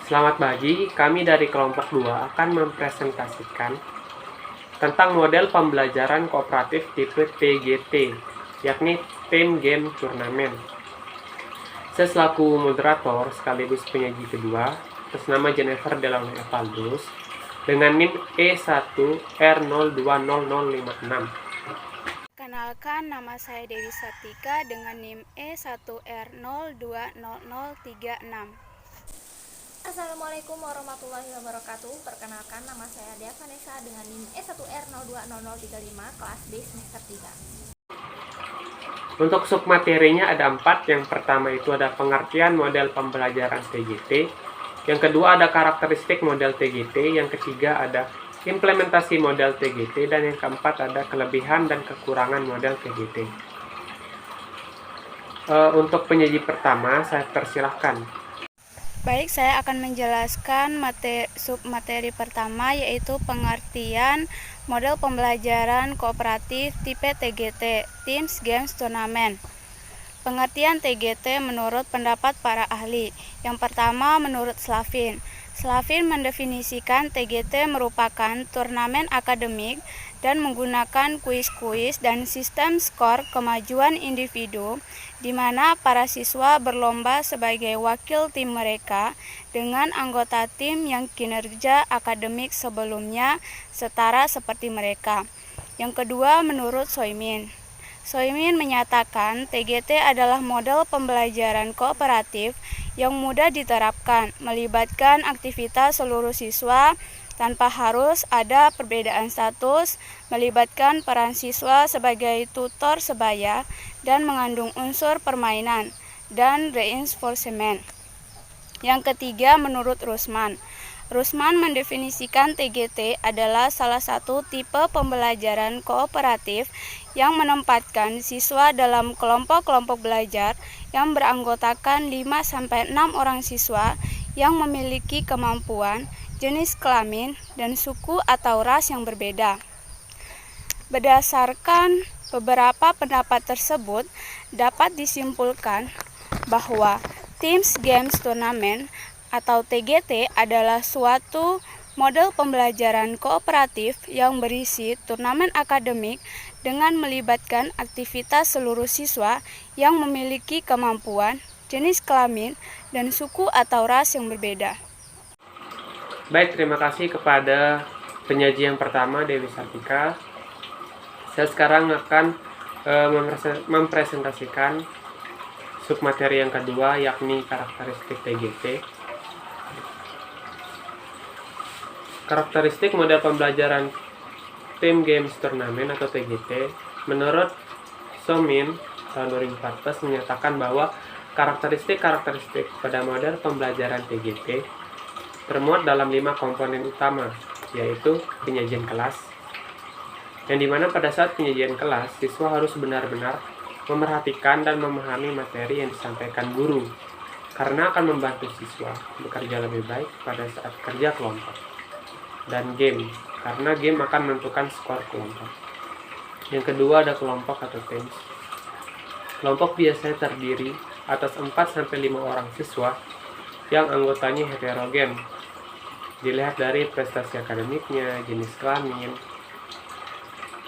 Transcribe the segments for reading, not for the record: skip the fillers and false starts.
Selamat pagi, kami dari kelompok 2 akan mempresentasikan tentang model pembelajaran kooperatif tipe TGT, yakni Team Game Turnamen. Saya selaku moderator sekaligus penyaji kedua, atas nama Jennifer Delaune Evaldus, dengan NIM E1R020056. Kenalkan, nama saya Dewi Satika dengan NIM E1R020036. Assalamualaikum warahmatullahi wabarakatuh. Perkenalkan, nama saya Dea Vanessa dengan NIM E1R020035 kelas B semester 3. Untuk submaterinya ada 4. Yang pertama itu ada pengertian model pembelajaran TGT. Yang kedua ada karakteristik model TGT. Yang ketiga ada implementasi model TGT. Dan yang keempat ada kelebihan dan kekurangan model TGT. Untuk penyaji pertama, saya persilahkan. Baik, saya akan menjelaskan submateri pertama, yaitu pengertian model pembelajaran kooperatif tipe TGT, Teams Games Tournament. Pengertian TGT menurut pendapat para ahli. Yang pertama, menurut Slavin. Slavin mendefinisikan TGT merupakan turnamen akademik dan menggunakan kuis-kuis dan sistem skor kemajuan individu, di mana para siswa berlomba sebagai wakil tim mereka dengan anggota tim yang kinerja akademik sebelumnya setara seperti mereka. Yang kedua, menurut Soimin. Soimin menyatakan TGT adalah model pembelajaran kooperatif yang mudah diterapkan, melibatkan aktivitas seluruh siswa tanpa harus ada perbedaan status, melibatkan peran siswa sebagai tutor sebaya, dan mengandung unsur permainan dan reinforcement. Yang ketiga, menurut Rusman. Rusman mendefinisikan TGT adalah salah satu tipe pembelajaran kooperatif yang menempatkan siswa dalam kelompok-kelompok belajar yang beranggotakan 5-6 orang siswa yang memiliki kemampuan, jenis kelamin, dan suku atau ras yang berbeda. Berdasarkan beberapa pendapat tersebut, dapat disimpulkan bahwa Teams Games Tournament atau TGT adalah suatu model pembelajaran kooperatif yang berisi turnamen akademik dengan melibatkan aktivitas seluruh siswa yang memiliki kemampuan, jenis kelamin, dan suku atau ras yang berbeda. Baik, terima kasih kepada penyaji yang pertama, Dewi Satika. Saya sekarang akan mempresentasikan submateri yang kedua, yakni karakteristik TGT. Karakteristik model pembelajaran Team Games Turnamen atau TGT menurut Soimin tahun 2014 menyatakan bahwa karakteristik pada model pembelajaran TGT termuat dalam 5 komponen utama, yaitu penyajian kelas, yang dimana pada saat penyajian kelas, siswa harus benar-benar memerhatikan dan memahami materi yang disampaikan guru, karena akan membantu siswa bekerja lebih baik pada saat kerja kelompok. Dan game, karena game akan menentukan skor kelompok. Yang kedua ada kelompok atau teams. Kelompok biasanya terdiri atas 4-5 orang siswa yang anggotanya heterogen. Dilihat dari prestasi akademiknya, jenis kelamin,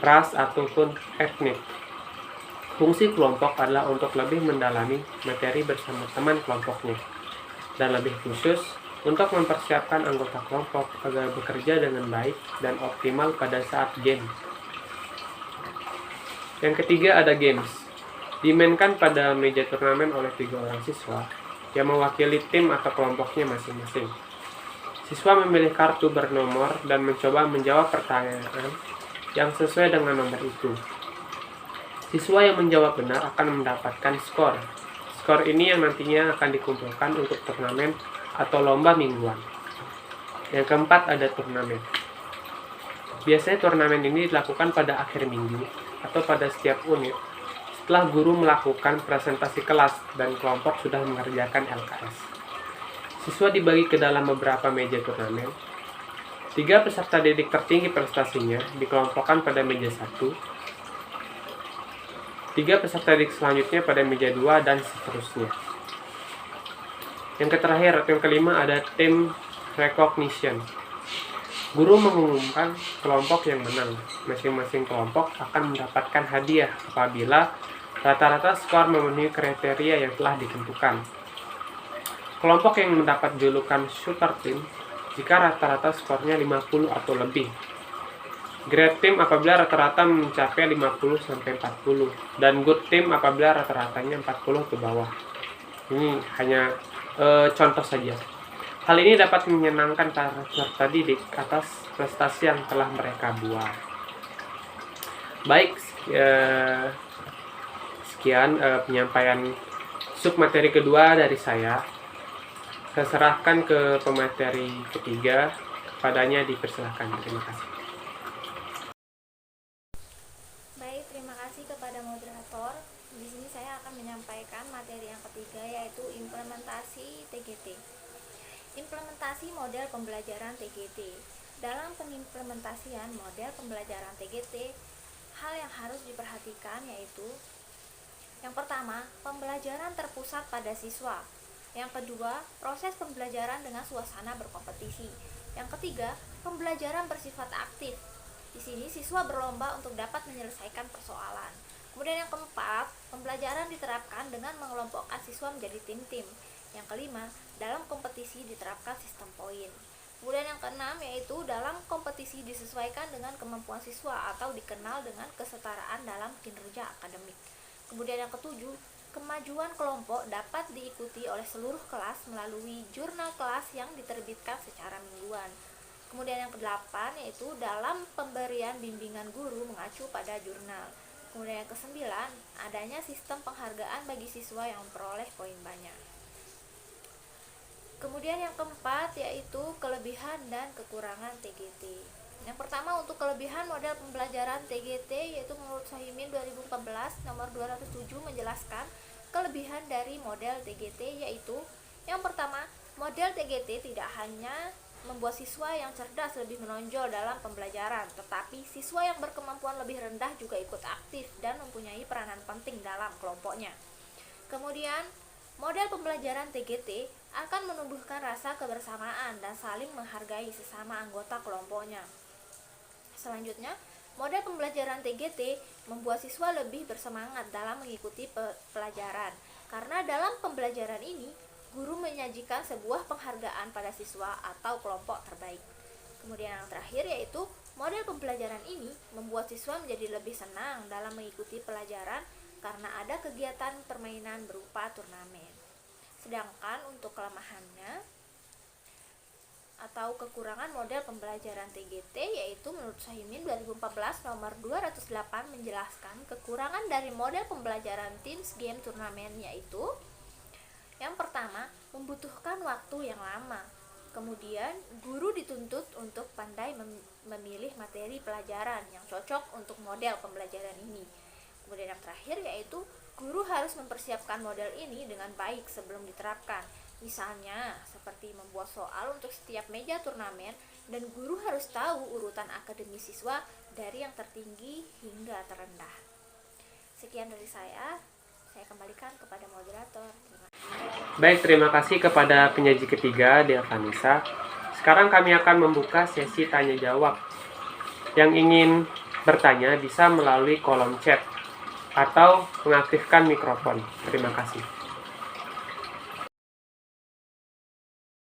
ras ataupun etnik. Fungsi kelompok adalah untuk lebih mendalami materi bersama teman kelompoknya, dan lebih khusus untuk mempersiapkan anggota kelompok agar bekerja dengan baik dan optimal pada saat game. Yang ketiga ada games. Dimainkan pada meja turnamen oleh 3 orang siswa yang mewakili tim atau kelompoknya masing-masing. Siswa memilih kartu bernomor dan mencoba menjawab pertanyaan yang sesuai dengan nomor itu. Siswa yang menjawab benar akan mendapatkan skor. Skor ini yang nantinya akan dikumpulkan untuk turnamen atau lomba mingguan. Yang keempat ada turnamen. Biasanya turnamen ini dilakukan pada akhir minggu atau pada setiap unit setelah guru melakukan presentasi kelas dan kelompok sudah mengerjakan LKS. Siswa dibagi ke dalam beberapa meja turnamen. 3 peserta didik tertinggi prestasinya dikelompokkan pada meja 1. 3 peserta didik selanjutnya pada meja 2 dan seterusnya. Yang terakhir atau yang kelima ada team recognition. Guru mengumumkan kelompok yang menang. Masing-masing kelompok akan mendapatkan hadiah apabila rata-rata skor memenuhi kriteria yang telah ditentukan. Kelompok yang mendapat julukan shooter team jika rata-rata skornya 50 atau lebih. Great team apabila rata-rata mencapai 50-40, dan good team apabila rata-ratanya 40 ke bawah. Ini hanya contoh saja. Hal ini dapat menyenangkan para peserta didik atas prestasi yang telah mereka buat. Baik, sekian penyampaian submateri kedua dari saya. Saya serahkan ke pemateri ketiga, padanya dipersilahkan. Terima kasih. Baik, terima kasih kepada moderator. Di sini saya akan menyampaikan materi yang ketiga, yaitu implementasi TGT. Implementasi model pembelajaran TGT. Dalam pengimplementasian model pembelajaran TGT, hal yang harus diperhatikan yaitu yang pertama, pembelajaran terpusat pada siswa. Yang kedua, proses pembelajaran dengan suasana berkompetisi. Yang ketiga, pembelajaran bersifat aktif. Di sini siswa berlomba untuk dapat menyelesaikan persoalan. Kemudian yang keempat, pembelajaran diterapkan dengan mengelompokkan siswa menjadi tim-tim. Yang kelima, dalam kompetisi diterapkan sistem poin. Kemudian yang keenam yaitu dalam kompetisi disesuaikan dengan kemampuan siswa atau dikenal dengan kesetaraan dalam kinerja akademik. Kemudian yang ketujuh, kemajuan kelompok dapat diikuti oleh seluruh kelas melalui jurnal kelas yang diterbitkan secara mingguan. Kemudian yang kedelapan yaitu dalam pemberian bimbingan guru mengacu pada jurnal. Kemudian yang kesembilan, adanya sistem penghargaan bagi siswa yang memperoleh poin banyak. Kemudian yang keempat yaitu kelebihan dan kekurangan TGT. Yang pertama, untuk kelebihan model pembelajaran TGT yaitu menurut Sohimin 2014 nomor 207 menjelaskan kelebihan dari model TGT yaitu yang pertama, model TGT tidak hanya membuat siswa yang cerdas lebih menonjol dalam pembelajaran, tetapi siswa yang berkemampuan lebih rendah juga ikut aktif dan mempunyai peranan penting dalam kelompoknya. Kemudian, model pembelajaran TGT akan menumbuhkan rasa kebersamaan dan saling menghargai sesama anggota kelompoknya. Selanjutnya, model pembelajaran TGT membuat siswa lebih bersemangat dalam mengikuti pelajaran, karena dalam pembelajaran ini, guru menyajikan sebuah penghargaan pada siswa atau kelompok terbaik. Kemudian yang terakhir yaitu, model pembelajaran ini membuat siswa menjadi lebih senang dalam mengikuti pelajaran karena ada kegiatan permainan berupa turnamen. Sedangkan untuk kelemahannya atau kekurangan model pembelajaran TGT yaitu menurut Sohimin 2014 nomor 208 menjelaskan kekurangan dari model pembelajaran Teams Game Turnamen yaitu yang pertama, membutuhkan waktu yang lama. Kemudian, guru dituntut untuk pandai memilih materi pelajaran yang cocok untuk model pembelajaran ini. Kemudian yang terakhir yaitu guru harus mempersiapkan model ini dengan baik sebelum diterapkan. Misalnya, seperti membuat soal untuk setiap meja turnamen dan guru harus tahu urutan akademis siswa dari yang tertinggi hingga terendah. Sekian dari saya kembalikan kepada moderator. Baik, terima kasih kepada penyaji ketiga, Dea Vanessa. Sekarang kami akan membuka sesi tanya jawab. Yang ingin bertanya bisa melalui kolom chat atau mengaktifkan mikrofon. Terima kasih.